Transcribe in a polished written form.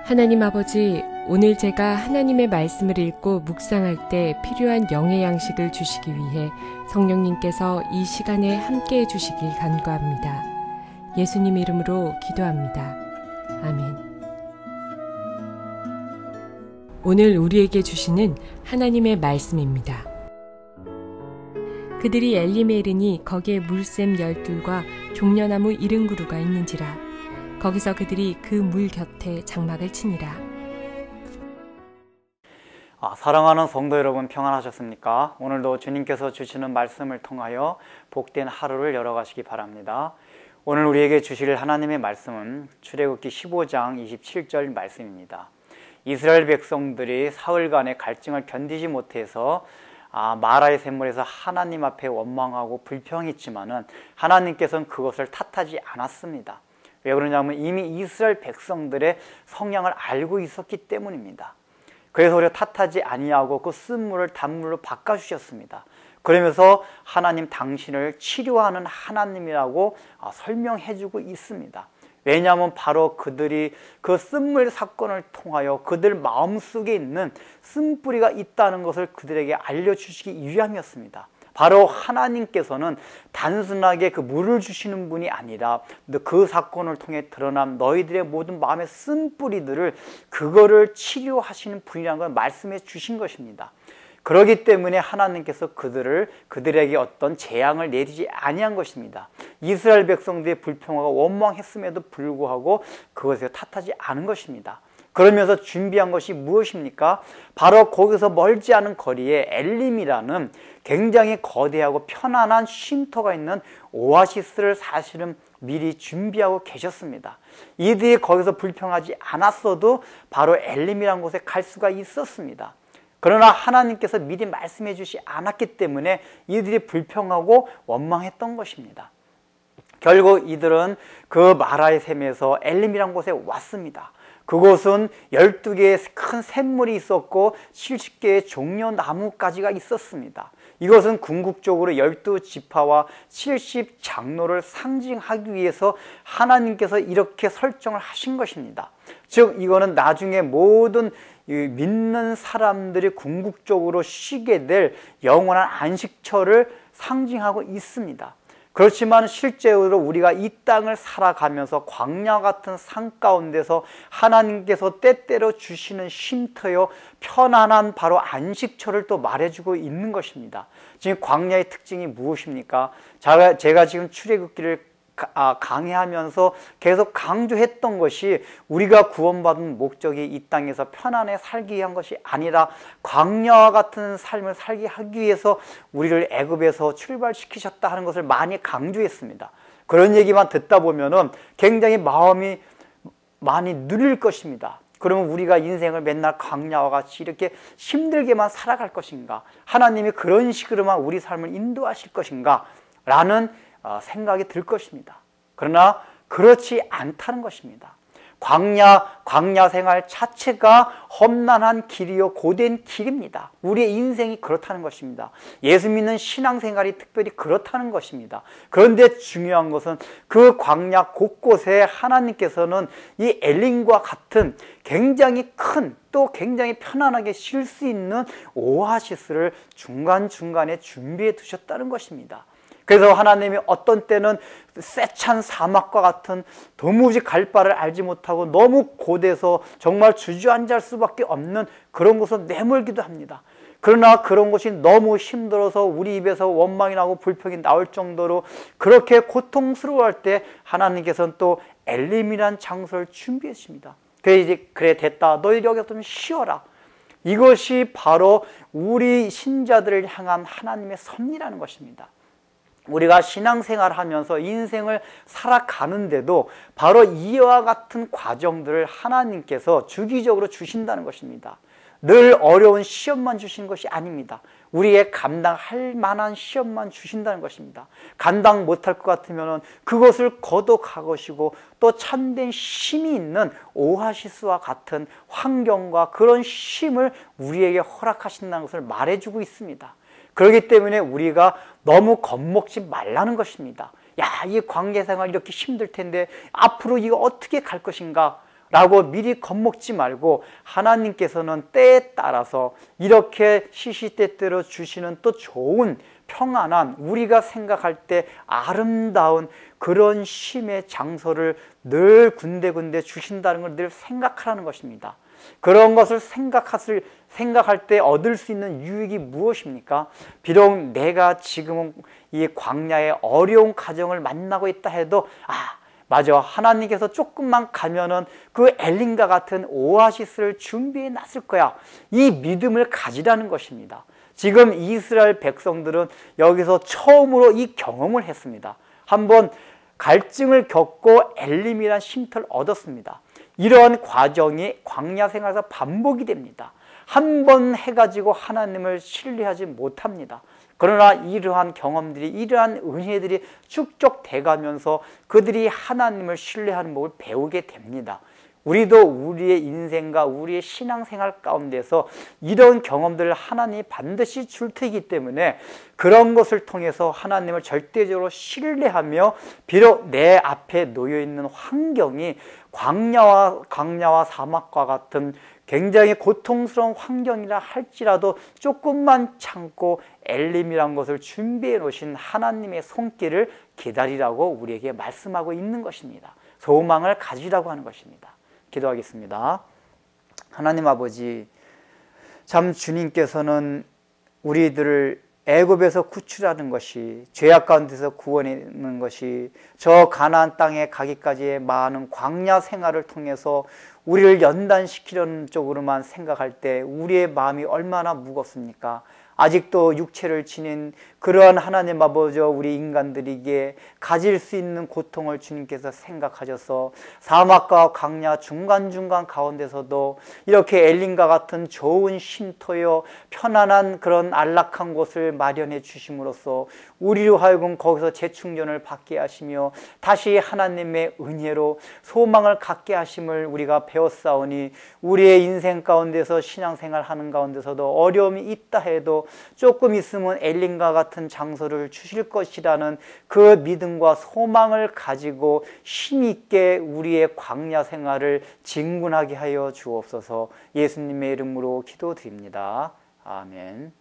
하나님 아버지, 오늘 제가 하나님의 말씀을 읽고 묵상할 때 필요한 영의 양식을 주시기 위해 성령님께서 이 시간에 함께해 주시길 간구합니다. 예수님 이름으로 기도합니다. 아멘. 오늘 우리에게 주시는 하나님의 말씀입니다. 그들이 엘림에 이르니 거기에 물샘 12과 종려나무 70그루가 있는지라. 거기서 그들이 그 물 곁에 장막을 치니라. 사랑하는 성도 여러분, 평안하셨습니까? 오늘도 주님께서 주시는 말씀을 통하여 복된 하루를 열어가시기 바랍니다. 오늘 우리에게 주실 하나님의 말씀은 출애굽기 15장 27절 말씀입니다. 이스라엘 백성들이 사흘간의 갈증을 견디지 못해서 마라의 샘물에서 하나님 앞에 원망하고 불평했지만은 하나님께서는 그것을 탓하지 않았습니다. 왜 그러냐면 이미 이스라엘 백성들의 성향을 알고 있었기 때문입니다. 그래서 우리가 탓하지 아니하고 그 쓴물을 단물로 바꿔주셨습니다. 그러면서 하나님 당신을 치료하는 하나님이라고 설명해주고 있습니다. 왜냐하면 바로 그들이 그 쓴물 사건을 통하여 그들 마음속에 있는 쓴뿌리가 있다는 것을 그들에게 알려주시기 위함이었습니다. 바로 하나님께서는 단순하게 그 물을 주시는 분이 아니라 그 사건을 통해 드러난 너희들의 모든 마음의 쓴뿌리들을 그거를 치료하시는 분이라는 걸 말씀해 주신 것입니다. 그렇기 때문에 하나님께서 그들에게 어떤 재앙을 내리지 아니한 것입니다. 이스라엘 백성들의 불평하고 원망했음에도 불구하고 그것에 탓하지 않은 것입니다. 그러면서 준비한 것이 무엇입니까? 바로 거기서 멀지 않은 거리에 엘림이라는 굉장히 거대하고 편안한 쉼터가 있는 오아시스를 사실은 미리 준비하고 계셨습니다. 이들이 거기서 불평하지 않았어도 바로 엘림이라는 곳에 갈 수가 있었습니다. 그러나 하나님께서 미리 말씀해 주시 않았기 때문에 이들이 불평하고 원망했던 것입니다. 결국 이들은 그 마라의 샘에서 엘림이라는 곳에 왔습니다. 그곳은 12개의 큰 샘물이 있었고 70개의 종려나무까지가 있었습니다. 이것은 궁극적으로 12지파와 70장로를 상징하기 위해서 하나님께서 이렇게 설정을 하신 것입니다. 즉 이거는 나중에 모든 믿는 사람들이 궁극적으로 쉬게 될 영원한 안식처를 상징하고 있습니다. 그렇지만 실제로 우리가 이 땅을 살아가면서 광야 같은 산 가운데서 하나님께서 때때로 주시는 쉼터요 편안한 바로 안식처를 또 말해주고 있는 것입니다. 지금 광야의 특징이 무엇입니까? 제가 지금 출애굽기를 강의하면서 계속 강조했던 것이 우리가 구원받은 목적이 이 땅에서 편안히 살기 위한 것이 아니라 광야와 같은 삶을 살게 하기 위해서 우리를 애굽에서 출발시키셨다 하는 것을 많이 강조했습니다. 그런 얘기만 듣다 보면은 굉장히 마음이 많이 누릴 것입니다. 그러면 우리가 인생을 맨날 광야와 같이 이렇게 힘들게만 살아갈 것인가? 하나님이 그런 식으로만 우리 삶을 인도하실 것인가? 라는 생각이 들 것입니다. 그러나 그렇지 않다는 것입니다. 광야 생활 자체가 험난한 길이요 고된 길입니다. 우리의 인생이 그렇다는 것입니다. 예수 믿는 신앙생활이 특별히 그렇다는 것입니다. 그런데 중요한 것은 그 광야 곳곳에 하나님께서는 이 엘림과 같은 굉장히 큰 또 굉장히 편안하게 쉴 수 있는 오아시스를 중간중간에 준비해 두셨다는 것입니다. 그래서 하나님이 어떤 때는 세찬 사막과 같은 도무지 갈 바를 알지 못하고 너무 고대서 정말 주저앉을 수밖에 없는 그런 곳을 내몰기도 합니다. 그러나 그런 것이 너무 힘들어서 우리 입에서 원망이 나고 불평이 나올 정도로 그렇게 고통스러워할 때 하나님께서는 또 엘림이란 장소를 준비해 주십니다. 그래 됐다. 너희들 여기서 좀 쉬어라. 이것이 바로 우리 신자들을 향한 하나님의 섭리라는 것입니다. 우리가 신앙생활을 하면서 인생을 살아가는데도 바로 이와 같은 과정들을 하나님께서 주기적으로 주신다는 것입니다. 늘 어려운 시험만 주시는 것이 아닙니다. 우리의 감당할 만한 시험만 주신다는 것입니다. 감당 못할 것 같으면 그것을 거둬가시고 또 참된 쉼이 있는 오아시스와 같은 환경과 그런 쉼을 우리에게 허락하신다는 것을 말해주고 있습니다. 그렇기 때문에 우리가 너무 겁먹지 말라는 것입니다. 야, 이 관계생활 이렇게 힘들 텐데 앞으로 이거 어떻게 갈 것인가? 라고 미리 겁먹지 말고 하나님께서는 때에 따라서 이렇게 시시때때로 주시는 또 좋은 평안한 우리가 생각할 때 아름다운 그런 쉼의 장소를 늘 군데군데 주신다는 걸 늘 생각하라는 것입니다. 그런 것을 생각할 때 얻을 수 있는 유익이 무엇입니까? 비록 내가 지금 이 광야의 어려운 가정을 만나고 있다 해도 맞아, 하나님께서 조금만 가면은 그 엘린과 같은 오아시스를 준비해 놨을 거야. 이 믿음을 가지라는 것입니다. 지금 이스라엘 백성들은 여기서 처음으로 이 경험을 했습니다. 한번 갈증을 겪고 엘림이란 쉼터를 얻었습니다. 이러한 과정이 광야 생활에서 반복이 됩니다. 한 번 해가지고 하나님을 신뢰하지 못합니다. 그러나 이러한 경험들이, 이러한 은혜들이 축적 돼가면서 그들이 하나님을 신뢰하는 법을 배우게 됩니다. 우리도 우리의 인생과 우리의 신앙생활 가운데서 이런 경험들을 하나님이 반드시 줄 테기 때문에 그런 것을 통해서 하나님을 절대적으로 신뢰하며 비록 내 앞에 놓여있는 환경이 광야와 사막과 같은 굉장히 고통스러운 환경이라 할지라도 조금만 참고 엘림이란 것을 준비해 놓으신 하나님의 손길을 기다리라고 우리에게 말씀하고 있는 것입니다. 소망을 가지라고 하는 것입니다. 기도하겠습니다. 하나님 아버지, 참 주님께서는 우리들을 애굽에서 구출하는 것이, 죄악 가운데서 구원하는 것이, 저 가나안 땅에 가기까지의 많은 광야 생활을 통해서 우리를 연단시키려는 쪽으로만 생각할 때 우리의 마음이 얼마나 무겁습니까? 아직도 육체를 지닌 그러한 하나님 아버지, 우리 인간들에게 가질 수 있는 고통을 주님께서 생각하셔서 사막과 광야 중간중간 가운데서도 이렇게 엘림과 같은 좋은 쉼터요 편안한 그런 안락한 곳을 마련해 주심으로써 우리로 하여금 거기서 재충전을 받게 하시며 다시 하나님의 은혜로 소망을 갖게 하심을 우리가 배웠사오니 우리의 인생 가운데서 신앙생활 하는 가운데서도 어려움이 있다 해도 조금 있으면 엘림과 같은 장소를 주실 것이라는 그 믿음과 소망을 가지고 힘있게 우리의 광야 생활을 진군하게 하여 주옵소서. 예수님의 이름으로 기도드립니다. 아멘.